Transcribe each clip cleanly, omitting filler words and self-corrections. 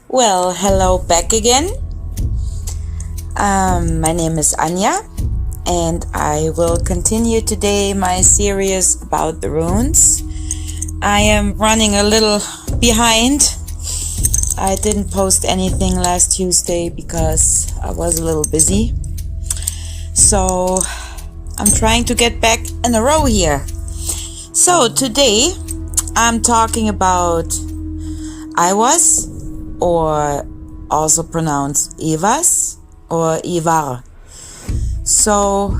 Well, hello back again. My name is Anya, and I will continue today my series about the runes. I am running a little behind. I didn't post anything last Tuesday because I was a little busy. So I'm trying to get back in a row here. So today I'm talking about Eihwaz, or also pronounced Eihwaz or Ivar. So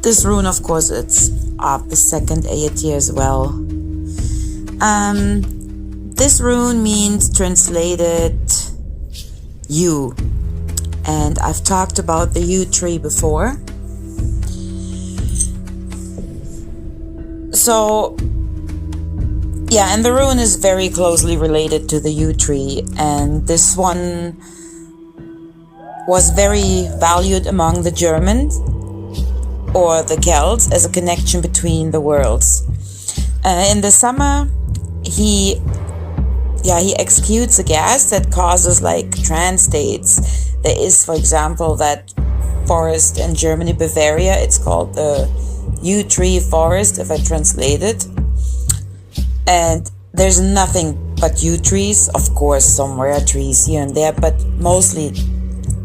this rune, of course, it's of the second deity as well. This rune means translated yew, and I've talked about the yew tree before. So yeah, and the rune is very closely related to the yew tree, and this one was very valued among the Germans or the Celts as a connection between the worlds. In the summer, he executes a gas that causes like trance states. There is, for example, that forest in Germany, Bavaria. It's called the yew tree forest, if I translate it. And there's nothing but yew trees. Of course, some rare trees here and there, but mostly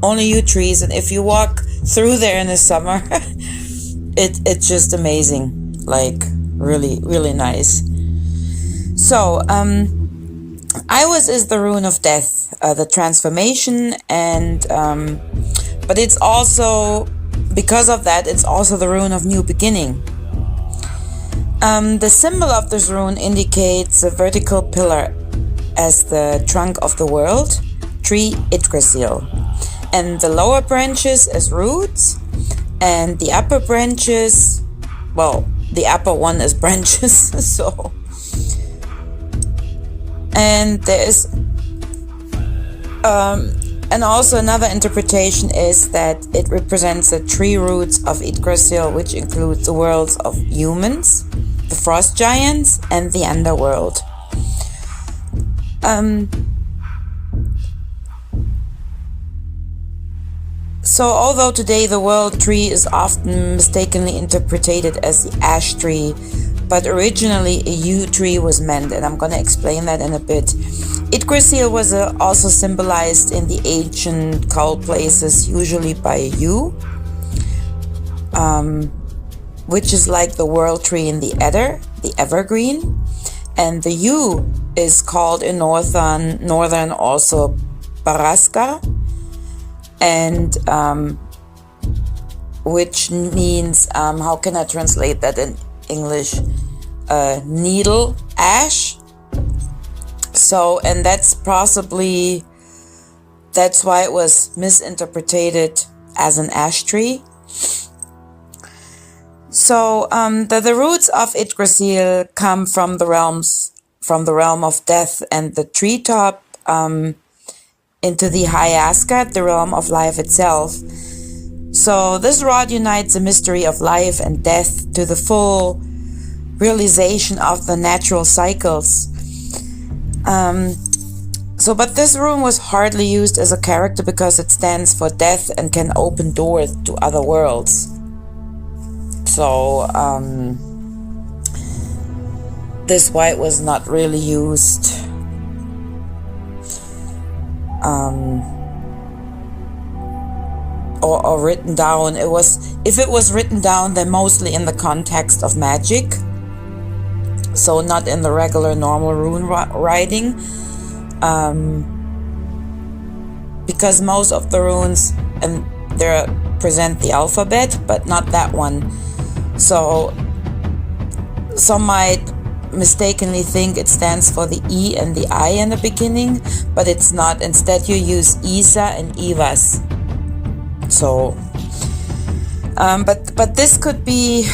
only yew trees. And if you walk through there in the summer, it's just amazing. Like really, really nice. So, Eihwaz is the rune of death, the transformation, and but it's also, because of that, it's also the rune of new beginning. The symbol of this rune indicates a vertical pillar as the trunk of the world, tree Yggdrasil, and the lower branches as roots, and the upper branches, well, the upper one is branches, so. And there is, and also another interpretation is that it represents the tree roots of Yggdrasil, which includes the worlds of humans, the frost giants, and the underworld. So although today the world tree is often mistakenly interpreted as the ash tree, but originally a yew tree was meant, and I'm going to explain that in a bit. Yggdrasil was also symbolized in the ancient cult places, usually by a yew, which is like the world tree in the Edda, the evergreen. And the yew is called in northern also Baraska, and which means, how can I translate that in English? Needle ash. So, and that's possibly, that's why it was misinterpreted as an ash tree. So the roots of Yggdrasil come from the realm of death and the treetop into the high Asgard, the realm of life itself. So this rod unites the mystery of life and death to the full realization of the natural cycles. But this rune was hardly used as a character because it stands for death and can open doors to other worlds. So this white was not really used or written down. If it was written down, then mostly in the context of magic, so not in the regular normal rune writing, because most of the runes and they present the alphabet, but not that one. So some might mistakenly think it stands for the E and the I in the beginning, but it's not. Instead, you use Isa and Eihwaz. So, but this could be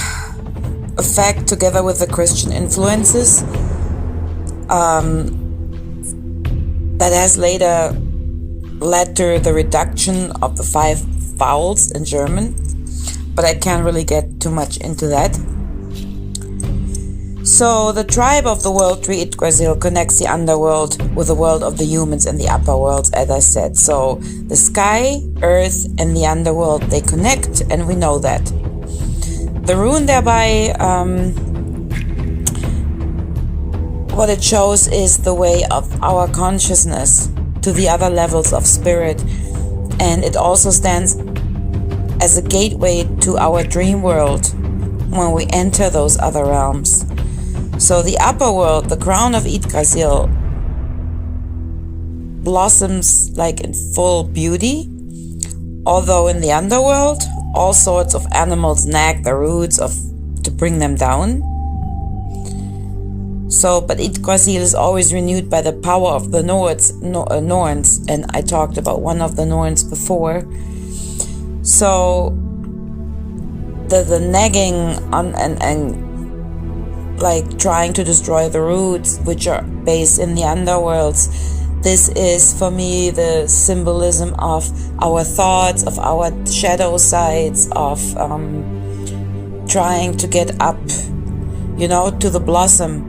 a fact together with the Christian influences that has later led to the reduction of the 5 vowels in German, but I can't really get too much into that. So the tribe of the world tree Yggdrasil connects the underworld with the world of the humans and the upper worlds, as I said. So the sky, earth, and the underworld, they connect, and we know that. The rune thereby, what it shows is the way of our consciousness to the other levels of spirit, and it also stands as a gateway to our dream world when we enter those other realms. So the upper world, the crown of Yggdrasil, blossoms like in full beauty, although in the underworld, all sorts of animals nag the roots to bring them down. So, but Yggdrasil is always renewed by the power of the Norns, and I talked about one of the Norns before. So, the nagging on and like trying to destroy the roots, which are based in the underworlds, this is for me the symbolism of our thoughts, of our shadow sides, of trying to get up, to the blossom,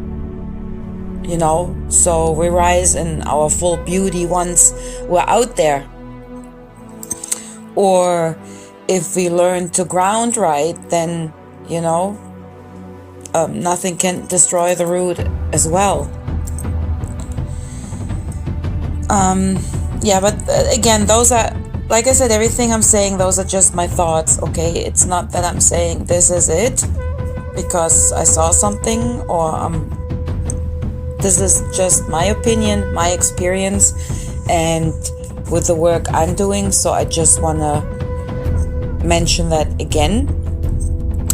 so we rise in our full beauty once we're out there. Or if we learn to ground right, then nothing can destroy the root as well. But again, those are, like I said, everything I'm saying, those are just my thoughts, okay? It's not that I'm saying this is it because I saw something, or this is just my opinion, my experience, and with the work I'm doing. So I just want to mention that again,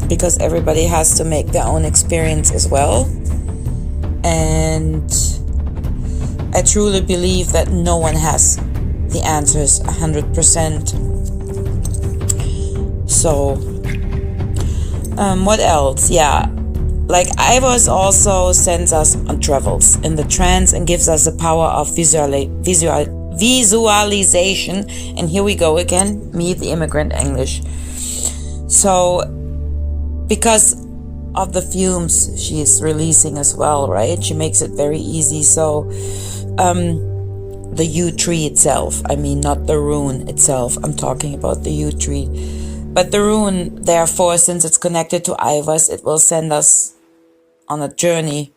because everybody has to make their own experience as well. And I truly believe that no one has the answers 100%. So, what else? Yeah, like Eihwaz also sends us on travels in the trance and gives us the power of visualization. And here we go again, me, the immigrant English. So, because of the fumes she's releasing as well, right? She makes it very easy. So the yew tree itself, I mean not the rune itself, I'm talking about the yew tree. But the rune, therefore, since it's connected to Eihwaz, it will send us on a journey.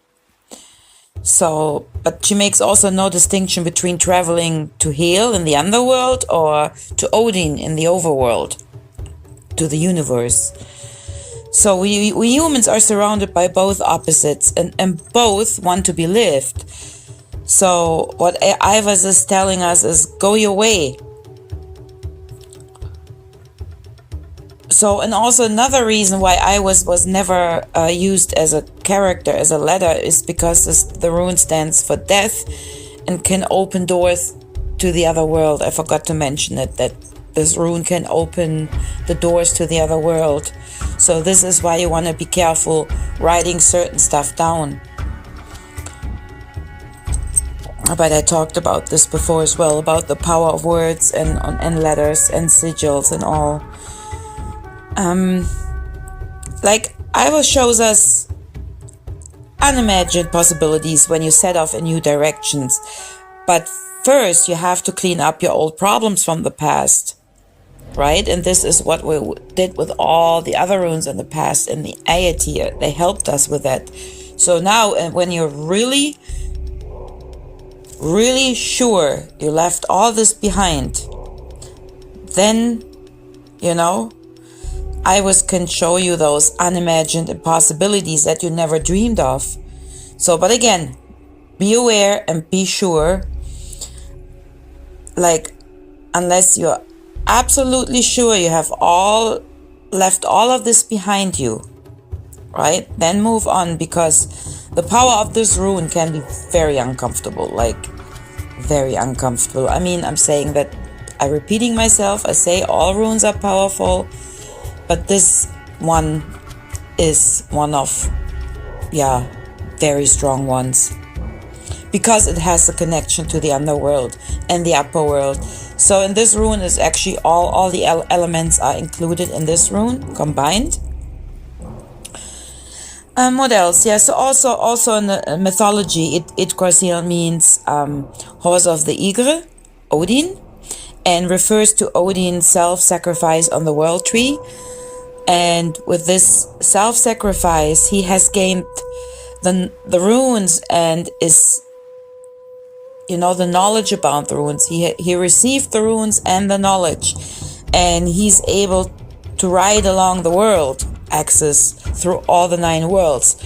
So, but she makes also no distinction between traveling to Hel in the underworld or to Odin in the overworld, to the universe. So we humans are surrounded by both opposites, and both want to be lived. So what Eihwaz is telling us is go your way. So, and also another reason why Eihwaz was never used as a character, as a letter, is because the rune stands for death and can open doors to the other world. I forgot to mention it, that this rune can open the doors to the other world. So this is why you want to be careful writing certain stuff down. But I talked about this before as well, about the power of words and letters and sigils and all. Like Eihwaz shows us unimagined possibilities when you set off in new directions. But first you have to clean up your old problems from the past. Right? And this is what we did with all the other runes in the past, and the Ayati, they helped us with that. So now, when you're really, really sure you left all this behind, then, Eihwaz can show you those unimagined impossibilities that you never dreamed of. So, but again, be aware and be sure, like, unless you're absolutely sure you have left all of this behind you, right? Then move on, because the power of this rune can be very uncomfortable, like very uncomfortable. I mean, I'm saying that, I'm repeating myself, I say all runes are powerful, but this one is one of, very strong ones, because it has a connection to the underworld and the upper world. So in this rune is actually all the elements are included in this rune, combined. What else? Yeah, so also in the mythology, Yggdrasil means horse of the Ygre, Odin, and refers to Odin's self-sacrifice on the world tree. And with this self-sacrifice, he has gained the runes and is, the knowledge about the runes. He received the runes and the knowledge, and he's able to ride along the world axis through all the 9 worlds.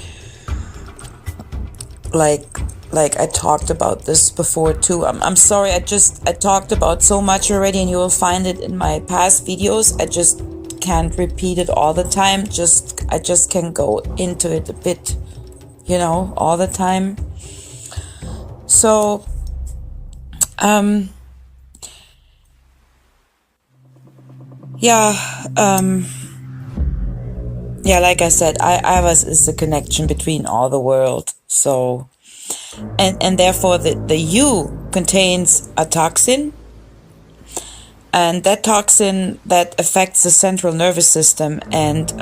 Like I talked about this before too. I'm sorry, I talked about so much already, and you will find it in my past videos. I just can't repeat it all the time. I just can go into it a bit, all the time. So like I said, Eihwaz is the connection between all the world. So, and therefore the U contains a toxin, and that toxin that affects the central nervous system, and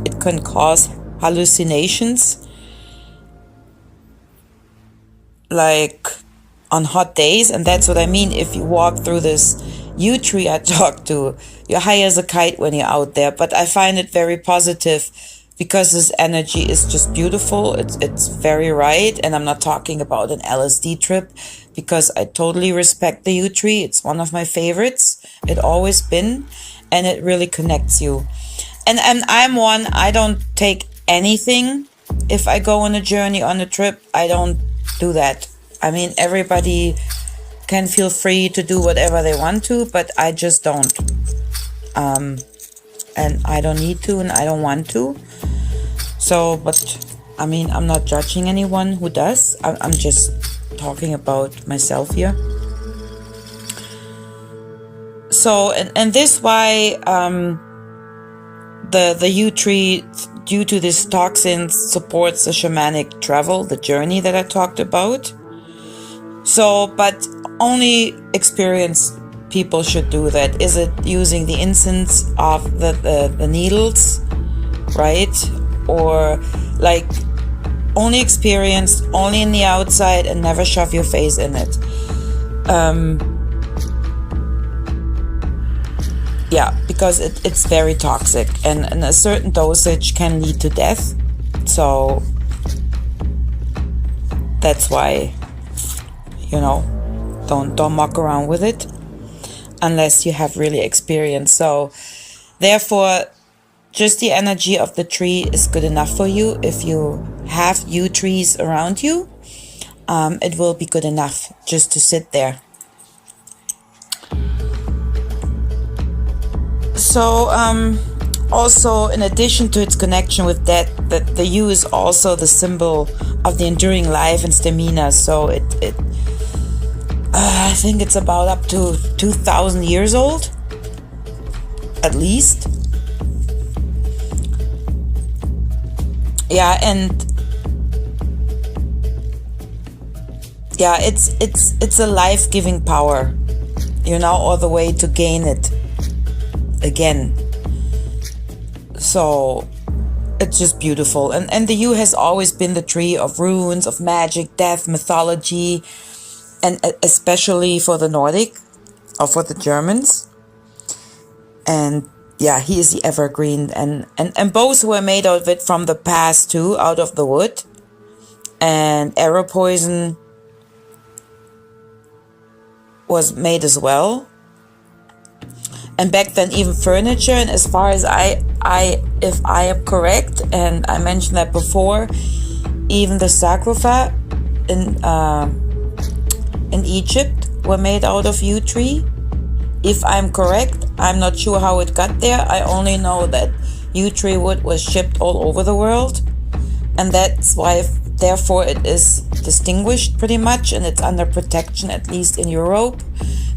it can cause hallucinations, like on hot days. And that's what I mean. If you walk through this yew tree I talked to, you're high as a kite when you're out there. But I find it very positive because this energy is just beautiful. It's very right. And I'm not talking about an LSD trip, because I totally respect the yew tree. It's one of my favorites. It always been, and it really connects you. And I'm one, I don't take anything. If I go on a journey, on a trip, I don't do that. I mean, everybody can feel free to do whatever they want to, but I just don't. And I don't need to, and I don't want to. So, but I mean, I'm not judging anyone who does. I'm just talking about myself here. So, and this why the yew tree, due to this toxin, supports the shamanic travel, the journey that I talked about. So, but only experienced people should do that. Is it using the incense of the needles, right? Or like only experienced, only in the outside, and never shove your face in it. Yeah, because it's very toxic, and a certain dosage can lead to death. So that's why, don't muck around with it unless you have really experience. So therefore, just the energy of the tree is good enough for you. If you have yew trees around you, it will be good enough just to sit there. So also, in addition to its connection with death, the yew is also the symbol of the enduring life and stamina. So I think it's about up to 2,000 years old, at least. Yeah, and yeah, it's a life-giving power, or the way to gain it again. So it's just beautiful. And the yew has always been the tree of runes, of magic, death, mythology, and especially for the Nordic, or for the Germans. And yeah, he is the evergreen, and both were made out of it from the past too, out of the wood. And arrow poison was made as well. And back then, even furniture. And as far as if I am correct, and I mentioned that before, even the sarcophagi in Egypt were made out of yew tree. If I'm correct, I'm not sure how it got there. I only know that yew tree wood was shipped all over the world, and that's why, therefore, it is distinguished pretty much, and it's under protection, at least in Europe,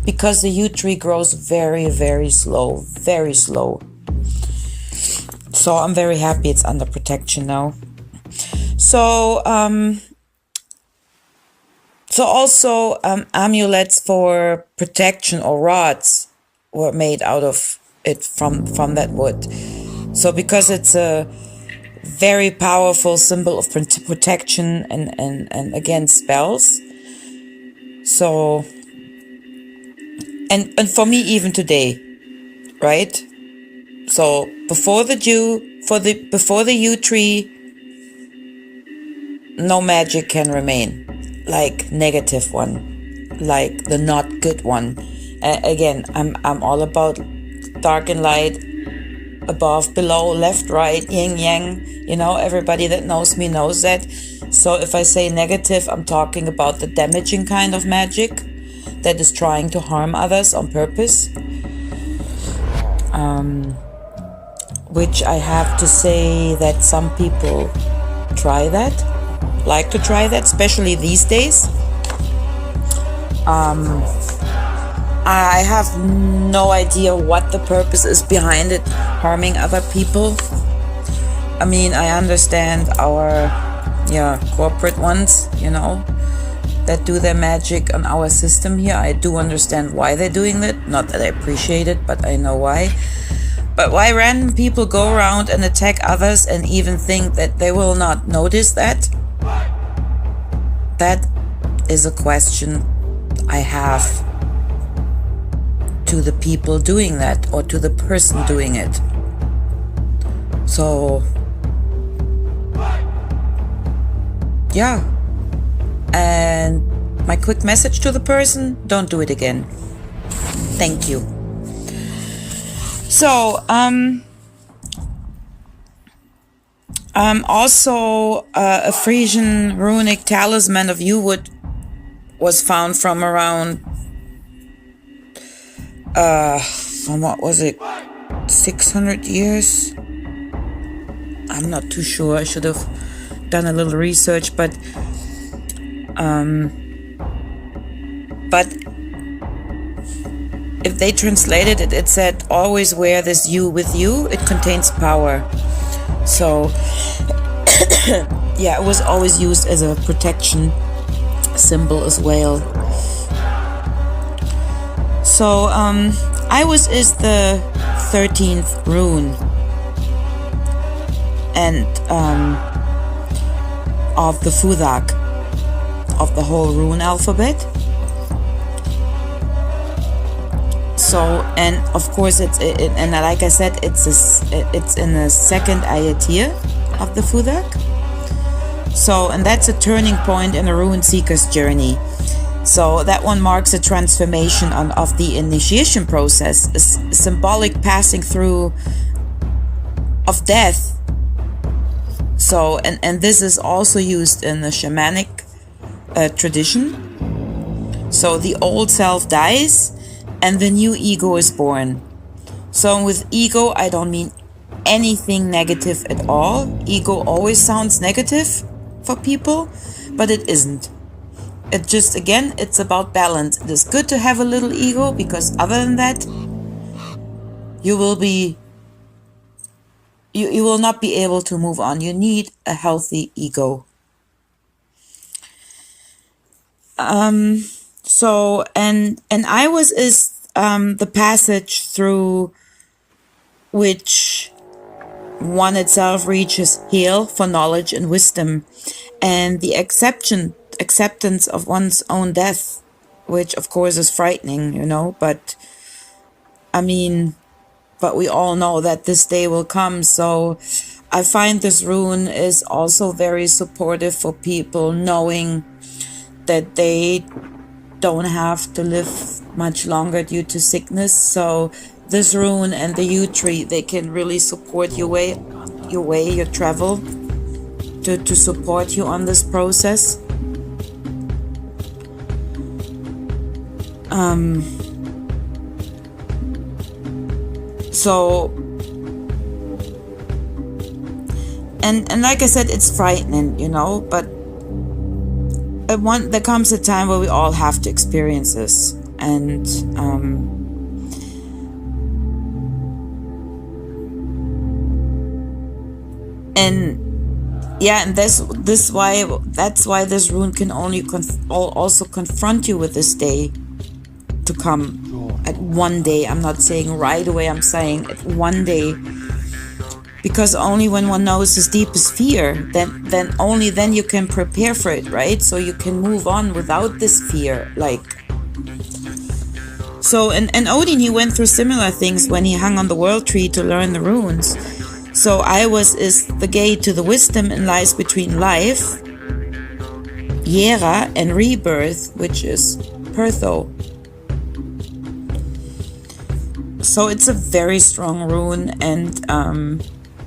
because the yew tree grows very, very slow, very slow. So I'm very happy it's under protection now. So also amulets for protection, or rods, were made out of it from that wood. So because it's very powerful symbol of protection and against spells. So, and for me even today, right? So before the before the yew tree, no magic can remain. Like negative one, like the not good one. Again, I'm all about dark and light, above, below, left, right, yin, yang. You know, everybody that knows me knows that. So if I say negative, I'm talking about the damaging kind of magic that is trying to harm others on purpose. Which I have to say that some people like to try that, especially these days. I have no idea what the purpose is behind it, harming other people. I mean, I understand our, corporate ones, that do their magic on our system here. I do understand why they're doing that. Not that I appreciate it, but I know why. But why random people go around and attack others and even think that they will not notice that? That is a question I have to the people doing that, or to the person doing it. So, yeah. And my quick message to the person: don't do it again. Thank you. So, also a Frisian runic talisman of Eihwaz was found from around, from what was it, 600 years? I'm not too sure. I should have done a little research, but if they translated it, it said, always wear this yew with you, it contains power. So, yeah, it was always used as a protection symbol as well. So, Eihwaz is the 13th rune, and of the Futhark, of the whole rune alphabet. So, and of course and like I said, it's in the second ayatir of the Futhark. So, and that's a turning point in a rune seeker's journey. So that one marks a transformation of the initiation process, a symbolic passing through of death. So, and this is also used in the shamanic tradition. So the old self dies and the new ego is born. So with ego, I don't mean anything negative at all. Ego always sounds negative for people, but it isn't. It just, again, it's about balance. It is good to have a little ego, because other than that, you will not be able to move on. You need a healthy ego. So, and Eihwaz is the passage through which one itself reaches heal for knowledge and wisdom, and the acceptance of one's own death, which of course is frightening, but I mean, but we all know that this day will come. So I find this rune is also very supportive for people, knowing that they don't have to live much longer due to sickness. So this rune and the yew tree, they can really support your travel, to support you on this process. So, and like I said, it's frightening, but there comes a time where we all have to experience this, and that's why this rune can only also confront you with this day to come. At one day, I'm not saying right away, I'm saying at one day, Because only when one knows his deepest fear, then only then you can prepare for it, right? So you can move on without this fear, like. So, and Odin, he went through similar things when he hung on the world tree to learn the runes. So Eihwaz is the gate to the wisdom and lies between life, Yera, and rebirth, which is Pertho. So it's a very strong rune, and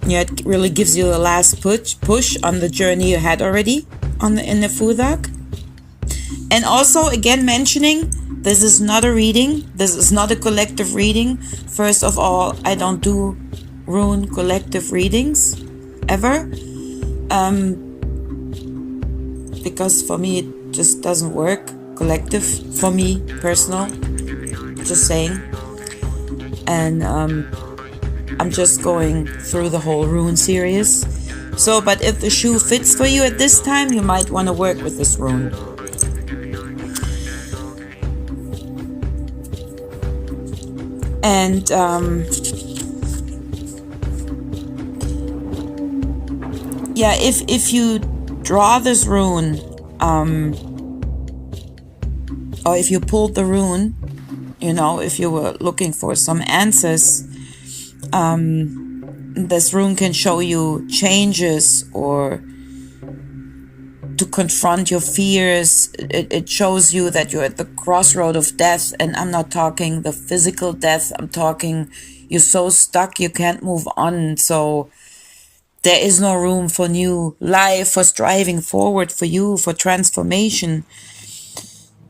yeah, it really gives you the last push on the journey you had already in the Futhak. And also, again, mentioning, this is not a reading. This is not a collective reading. First of all, I don't do rune collective readings ever, because for me it just doesn't work. Collective for me, personal, just saying. And I'm just going through the whole rune series. So, but if the shoe fits for you at this time, you might want to work with this rune. And yeah, if you draw this rune, or if you pulled the rune, you know, if you were looking for some answers, this rune can show you changes or to confront your fears. It shows you that you're at the crossroad of death, and I'm not talking the physical death, I'm talking you're so stuck you can't move on, so there is no room for new life, for striving forward for you, for transformation.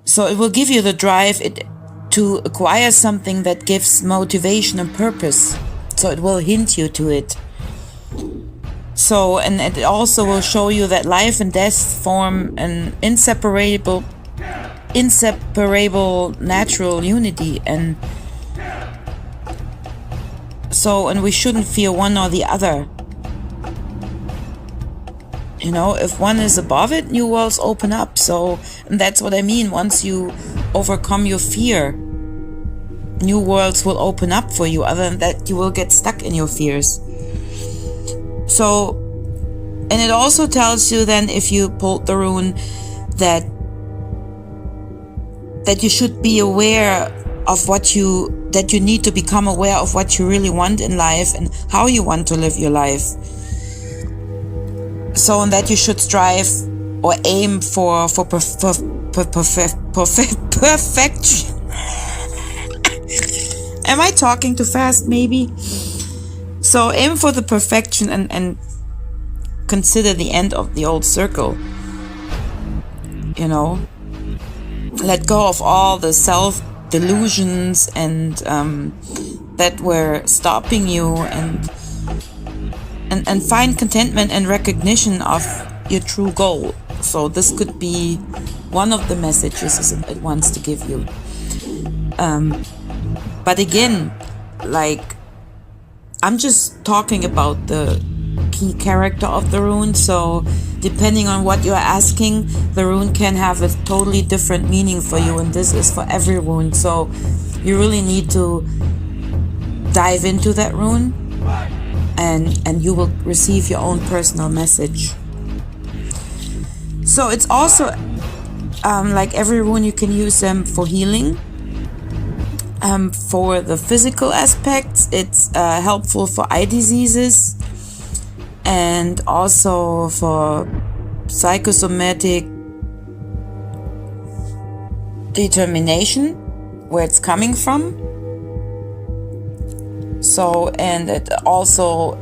So it will give you the drive to acquire something that gives motivation and purpose. So it will hint you to it. So, and it also will show you that life and death form an inseparable natural unity. And so, and we shouldn't fear one or the other. You know, if one is above it, new worlds open up. So, and that's what I mean. Once you overcome your fear, new worlds will open up for you. Other than that, you will get stuck in your fears. So, and it also tells you then, if you pulled the rune, that you should be aware of that you need to become aware of what you really want in life and how you want to live your life. So, and that you should strive or aim for perfection. Am I talking too fast, maybe? So aim for the perfection and consider the end of the old circle. You know, let go of all the self-delusions and that were stopping you, and find contentment and recognition of your true goal. So this could be one of the messages it wants to give you. But again, like, I'm just talking about the key character of the rune. So depending on what you're asking, the rune can have a totally different meaning for you, and this is for every rune. So you really need to dive into that rune, and you will receive your own personal message. So it's also like every rune, you can use them for healing. For the physical aspects, it's helpful for eye diseases, and also for psychosomatic determination, where it's coming from. So, and it also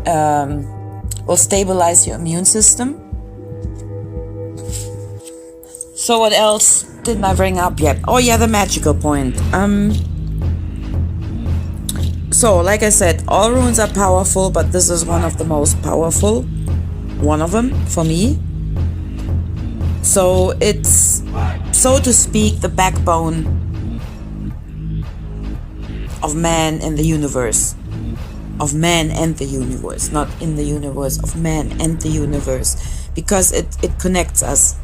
will stabilize your immune system. So what else didn't I bring up yet? Oh yeah, the magical point. So, like I said, all runes are powerful, but this is one of the most powerful. One of them, for me. So, it's, so to speak, the backbone of man in the universe. Of man and the universe. Not in the universe, of man and the universe. Because it connects us,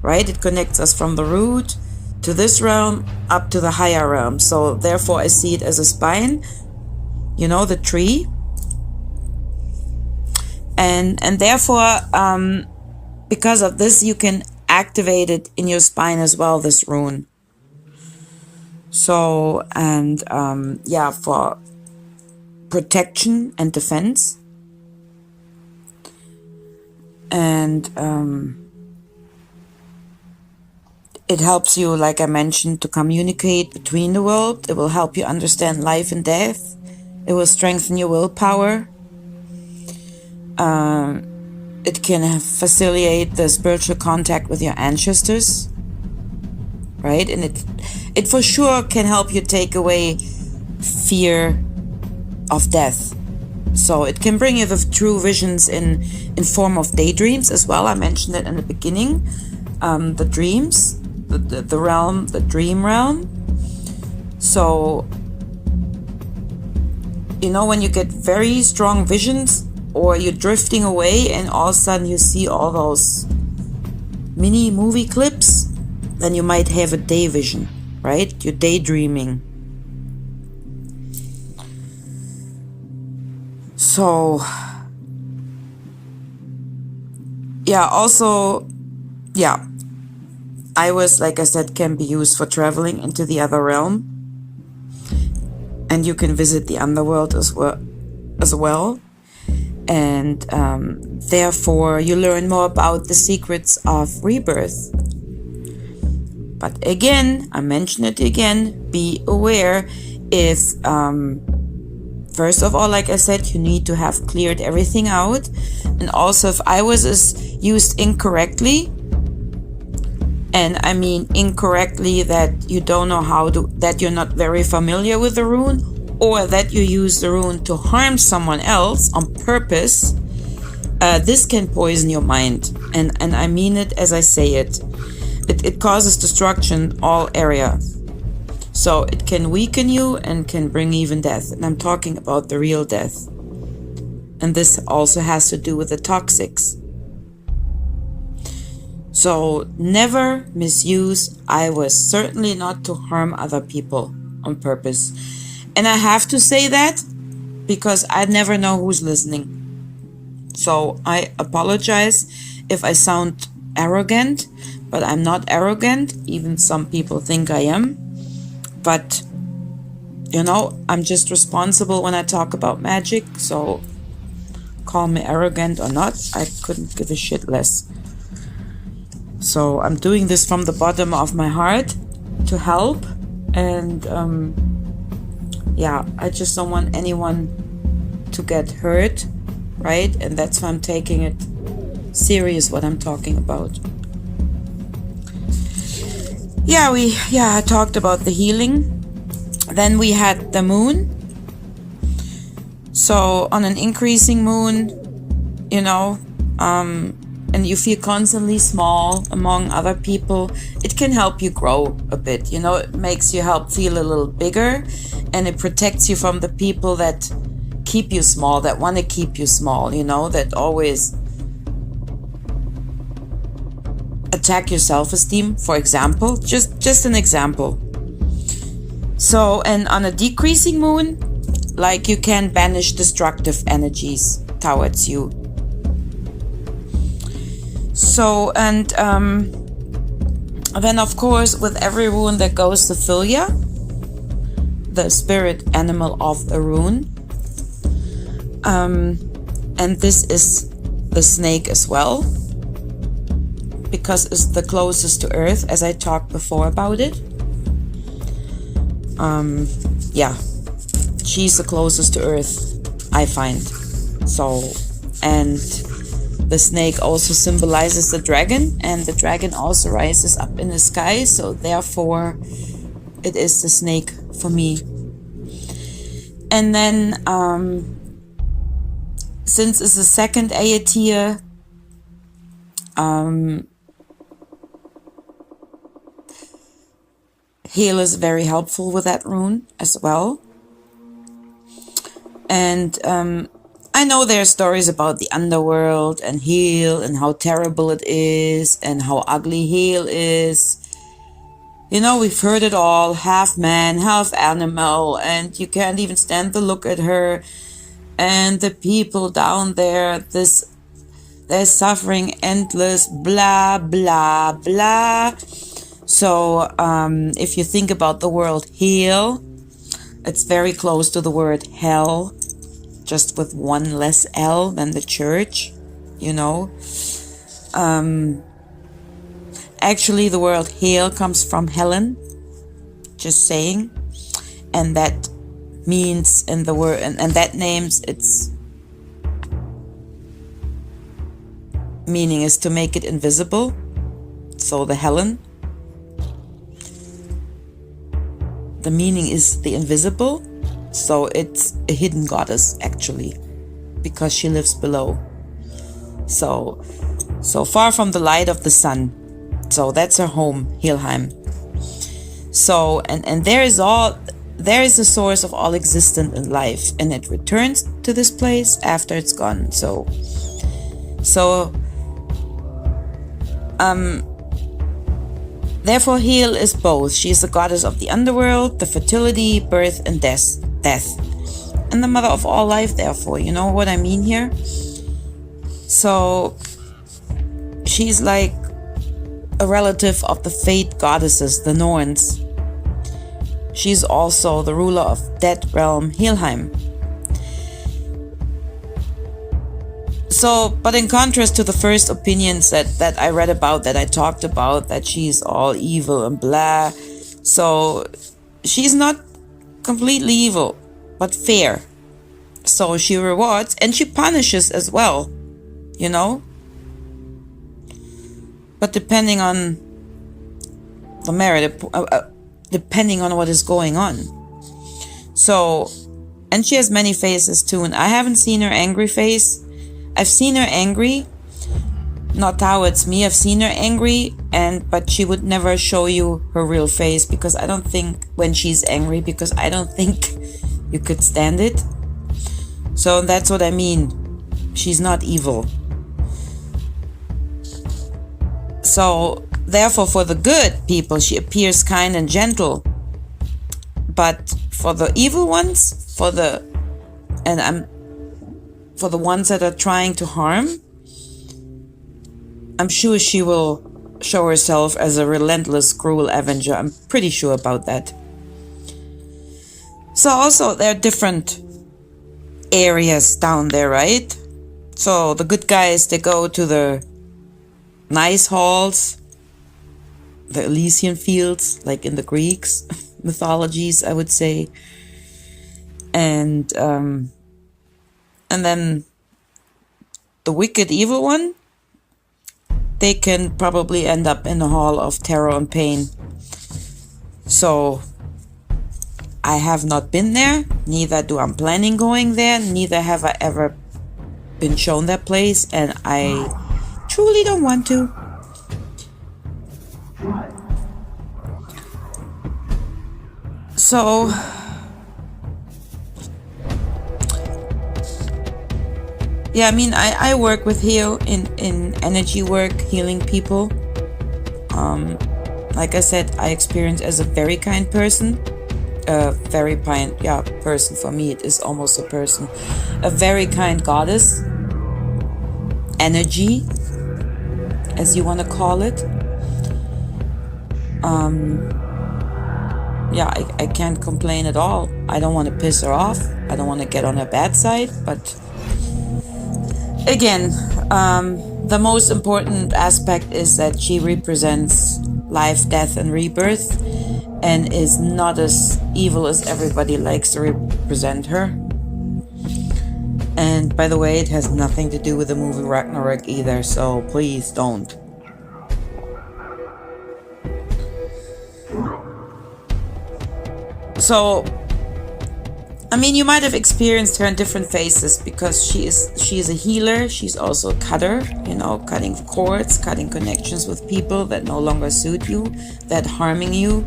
right? It connects us from the root to this realm up to the higher realm. So, therefore, I see it as a spine. You know, the tree. And therefore, because of this, you can activate it in your spine as well, this rune. So, and yeah, for protection and defense. And it helps you, like I mentioned, to communicate between the world. It will help you understand life and death. It will strengthen your willpower. It can facilitate the spiritual contact with your ancestors, right? And it for sure can help you take away fear of death. So it can bring you the true visions in form of daydreams as well. I mentioned it in the beginning. The dreams, the realm, the dream realm. So, you know, when you get very strong visions, or you're drifting away and all of a sudden you see all those mini movie clips, then you might have a day vision, right? You're daydreaming. So, yeah, also, yeah, Eihwaz, like I said, can be used for traveling into the other realm. And you can visit the underworld as well. And therefore you learn more about the secrets of rebirth. But again, I mention it again, be aware if first of all, like I said, you need to have cleared everything out. And also if Eihwaz is used incorrectly, and I mean incorrectly that you don't know how to, that you're not very familiar with the rune, or that you use the rune to harm someone else on purpose, this can poison your mind. And I mean it as I say it. It causes destruction in all areas. So it can weaken you and can bring even death. And I'm talking about the real death. And this also has to do with the toxics. So never misuse Eihwaz, certainly not to harm other people on purpose. And I have to say that because I never know who's listening. So I apologize if I sound arrogant, but I'm not arrogant. Even some people think I am. But, you know, I'm just responsible when I talk about magic. So call me arrogant or not, I couldn't give a shit less. So I'm doing this from the bottom of my heart to help. And yeah, I just don't want anyone to get hurt, right? And that's why I'm taking it serious what I'm talking about. Yeah, I talked about the healing. Then we had the moon. So on an increasing moon, you know, and you feel constantly small among other people, it can help you grow a bit. You know, it makes you feel a little bigger, and it protects you from the people that keep you small, that want to keep you small, you know, that always attack your self-esteem, for example. Just an example. So, and on a decreasing moon, like, you can banish destructive energies towards you. So, and then of course with every rune there goes the Filia, the spirit animal of the rune. And this is the snake as well, because it's the closest to earth, as I talked before about it. Yeah, she's the closest to earth, I find. So, and the snake also symbolizes the dragon, and the dragon also rises up in the sky, so therefore it is the snake for me. And then since it's the second Aetia, Heal is very helpful with that rune as well. And I know there are stories about the underworld and Heal and how terrible it is and how ugly Heal is. You know, we've heard it all, half man, half animal, and you can't even stand to look at her. And the people down there, they're suffering endless blah, blah, blah. So if you think about the word hell, it's very close to the word hell, just with one less L than the church, you know. Actually, the word hell comes from Helen, just saying. And that means in the word, and that names its meaning is to make it invisible. So the Helen, the meaning is the invisible. So it's a hidden goddess, actually, because she lives below. So far from the light of the sun. So that's her home, Helheim. So, and there is a source of all existent in life, and it returns to this place after it's gone. Therefore Hel is both. She is the goddess of the underworld, the fertility, birth, and death. And the mother of all life, therefore. You know what I mean here? So she's like a relative of the fate goddesses, the Norns. She's also the ruler of that realm, Helheim. So, but in contrast to the first opinions that I read about, that I talked about, that she's all evil and blah. So, she's not completely evil, but fair. So she rewards and she punishes as well, you know. But depending on the merit, depending on what is going on. So, and she has many faces too, and I haven't seen her angry face. I've seen her angry, not towards me. I've seen her angry, but she would never show you her real face, because I don't think when she's angry, because I don't think you could stand it. So that's what I mean. She's not evil. So therefore, for the good people, she appears kind and gentle. But for the evil ones, for the ones that are trying to harm, I'm sure she will show herself as a relentless, cruel avenger. I'm pretty sure about that. So also, there are different areas down there, right? So the good guys, they go to the nice halls, the Elysian fields, like in the Greeks mythologies, I would say. And then the wicked evil one, they can probably end up in the hall of terror and pain. So I have not been there, neither do I'm planning going there, neither have I ever been shown that place, and I truly don't want to. So yeah, I mean, I work with heal in energy work, healing people. Like I said, I experience as a very kind person. Very kind, yeah, person. For me, it is almost a person. A very kind goddess. Energy, as you want to call it. Yeah, I can't complain at all. I don't want to piss her off. I don't want to get on her bad side, but again, the most important aspect is that she represents life, death, and rebirth, and is not as evil as everybody likes to represent her. And by the way, it has nothing to do with the movie Ragnarok either, so please don't. So, I mean, you might have experienced her in different phases, because she is a healer. She's also a cutter, you know, cutting cords, cutting connections with people that no longer suit you, that harming you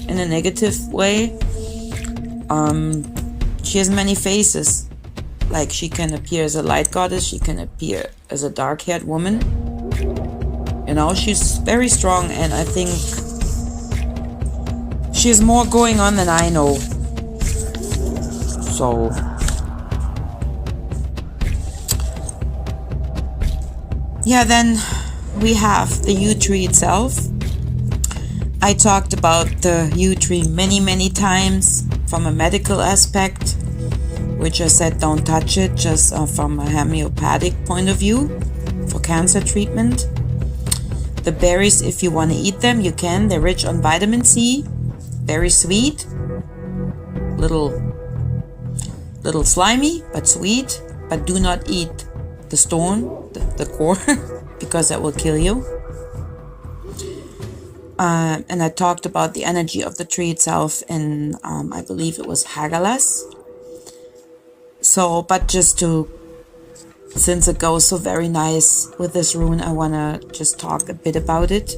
in a negative way. She has many faces. Like, she can appear as a light goddess, she can appear as a dark-haired woman. You know, she's very strong, and I think she has more going on than I know. So Yeah, then we have the yew tree itself. I talked about the yew tree many times from a medical aspect, which I said don't touch it, just from a homeopathic point of view for cancer treatment. The berries, if you want to eat them, you can. They're rich on vitamin C, very sweet, little slimy, but sweet. But do not eat the stone, the core, because that will kill you. And I talked about the energy of the tree itself in, I believe it was Hagalas. So, but just to, since it goes so very nice with this rune, I want to just talk a bit about it.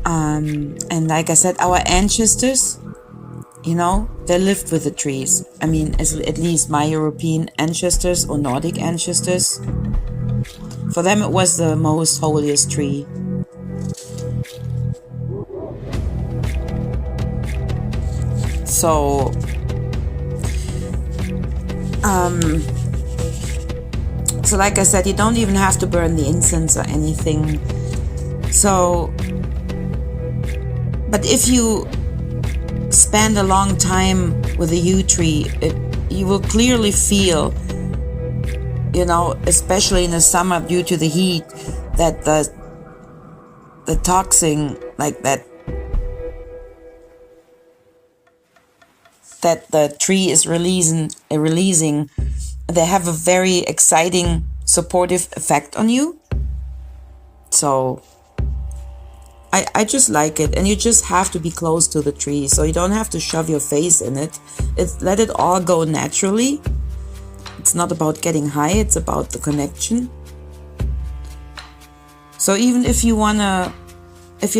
And like I said, our ancestors, you know, they lived with the trees. I mean, at least my European ancestors or Nordic ancestors. For them, it was the most holiest tree. So, so like I said, you don't even have to burn the incense or anything. So, but if you spend a long time with a yew tree, you will clearly feel, you know, especially in the summer due to the heat, that the toxin, like that the tree is releasing, they have a very exciting, supportive effect on you. So I just like it, and you just have to be close to the tree, so you don't have to shove your face in it. Let it all go naturally. It's not about getting high, it's about the connection. So even if you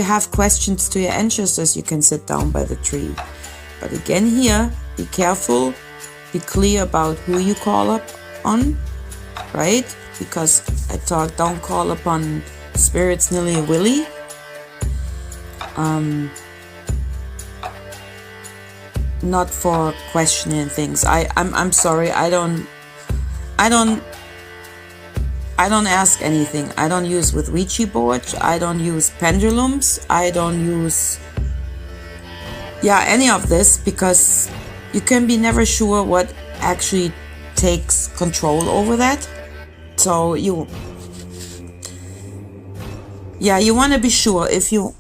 have questions to your ancestors, you can sit down by the tree. But again here, be careful, be clear about who you call up on, right? Because don't call upon spirits nilly-willy. Not for questioning things. I'm sorry, I don't ask anything. I don't use with Ouija boards, I don't use pendulums, I don't use any of this, because you can be never sure what actually takes control over that. So you want to be sure, if you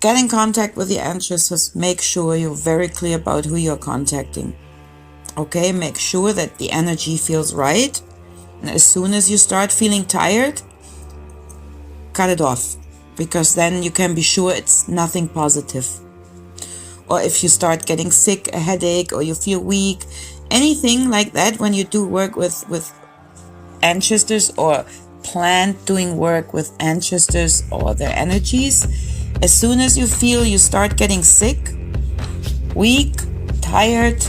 get in contact with your ancestors, make sure you're very clear about who you're contacting. Okay, make sure that the energy feels right. And as soon as you start feeling tired, cut it off, because then you can be sure it's nothing positive. Or if you start getting sick, a headache, or you feel weak, anything like that, when you do work with ancestors or plan doing work with ancestors or their energies, as soon as you feel you start getting sick, weak, tired,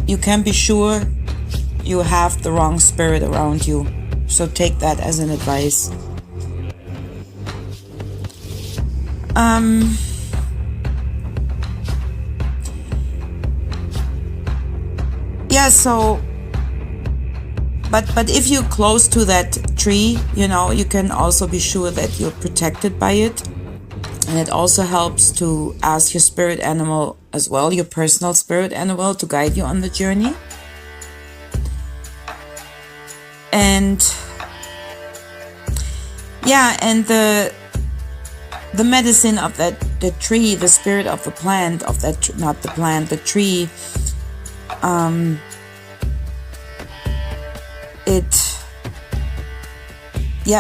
you can be sure you have the wrong spirit around you. So take that as an advice. So, but if you're close to that tree, you know, you can also be sure that you're protected by it. And it also helps to ask your spirit animal as well, your personal spirit animal, to guide you on the journey. And and the medicine of the tree, the spirit of the plant, of that, not the plant, the tree,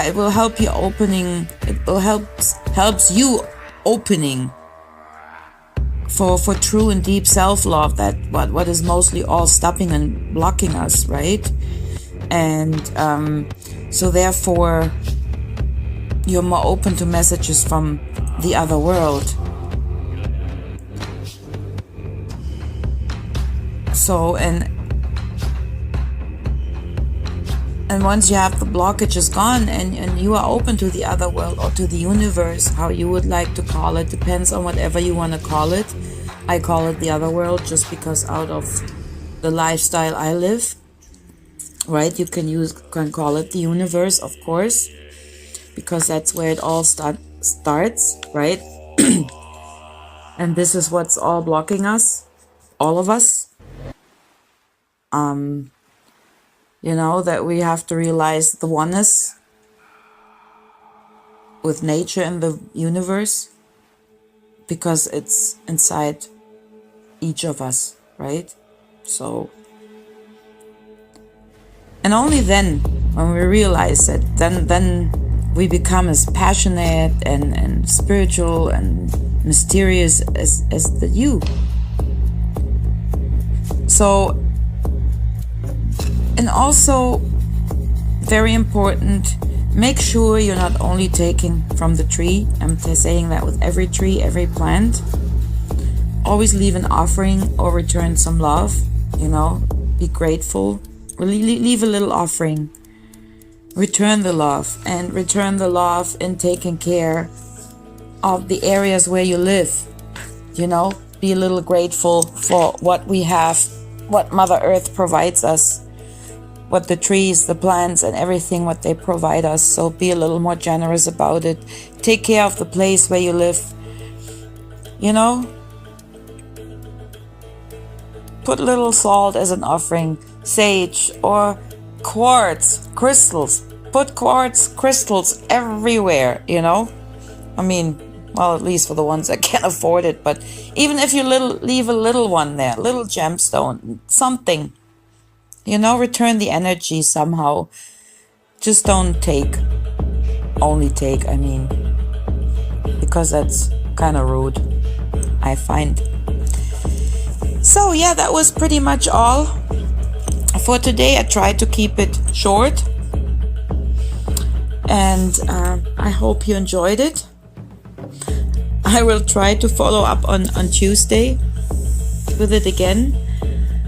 it will help you opening, it will helps you opening for true and deep self-love, that what is mostly all stopping and blocking us, right? And so therefore you're more open to messages from the other world. So and once you have the blockages gone, and you are open to the other world, or to the universe, how you would like to call it, depends on whatever you want to call it. I call it the other world just because out of the lifestyle I live. right? You can call it the universe, of course, because that's where it all starts, right? And this is what's all blocking us, all of us. That we have to realize the oneness with nature and the universe, because it's inside each of us, right? So, and only then, when we realize it, then we become as passionate and spiritual and mysterious as the you. So, and also very important, make sure you're not only taking from the tree. I'm saying that with every tree, every plant. Always leave an offering or return some love, be grateful. Leave a little offering. Return the love, and return the love in taking care of the areas where you live. Be a little grateful for what we have, what Mother Earth provides us, what the trees, the plants, and everything, what they provide us. So be a little more generous about it. Take care of the place where you live. Put a little salt as an offering, sage or quartz, crystals. Put quartz crystals everywhere, I mean, well, at least for the ones that can't afford it. But even if you leave a little one there, little gemstone, something, return the energy somehow. Just don't only take, because that's kind of rude, I find. So yeah, that was pretty much all for today. I tried to keep it short, and I hope you enjoyed it. I will try to follow up on Tuesday with it again.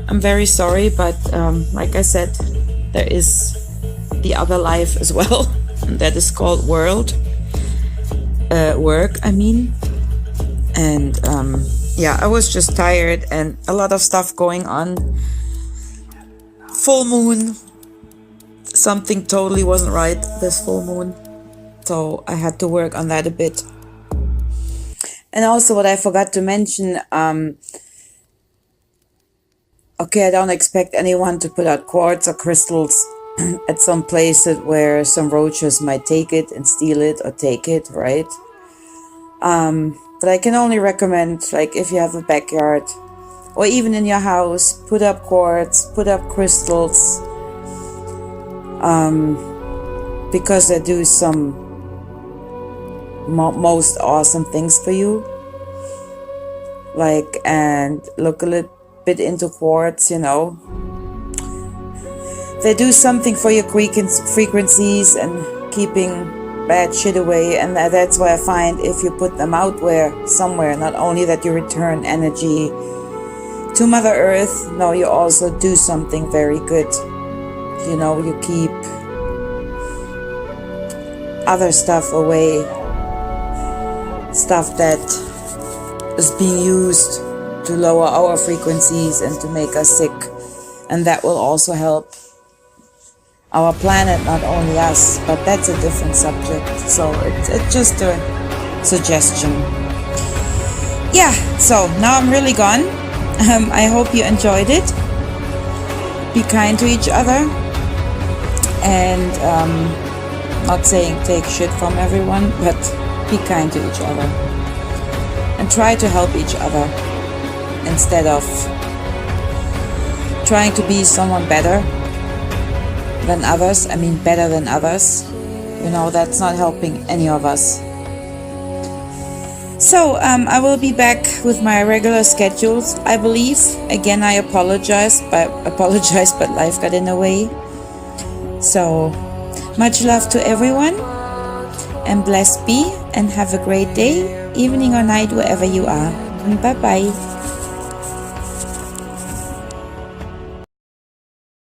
I'm very sorry, but like I said, there is the other life as well, and that is called work. And I was just tired and a lot of stuff going on. Full moon, something totally wasn't right this full moon, so I had to work on that a bit. And also, what I forgot to mention, I don't expect anyone to put out quartz or crystals at some places where some roaches might take it and steal it or take it, right? But I can only recommend, like, if you have a backyard or even in your house, put up quartz, put up crystals, because they do some most awesome things for you. Like, and look a little bit into quartz, They do something for your frequencies and keeping bad shit away, and that's why I find if you put them out somewhere, not only that you return energy to Mother Earth, no, you also do something very good. You keep other stuff away, stuff that is being used to lower our frequencies and to make us sick, and that will also help our planet, not only us, but that's a different subject. So it's just a suggestion. Yeah, so now I'm really gone. I hope you enjoyed it. Be kind to each other, and not saying take shit from everyone, but be kind to each other and try to help each other instead of trying to be someone better than others. Better than others. That's not helping any of us. So I will be back with my regular schedules, I believe. Again, I apologize, but life got in the way. So much love to everyone, and blessed be, and have a great day, evening or night, wherever you are. Bye bye.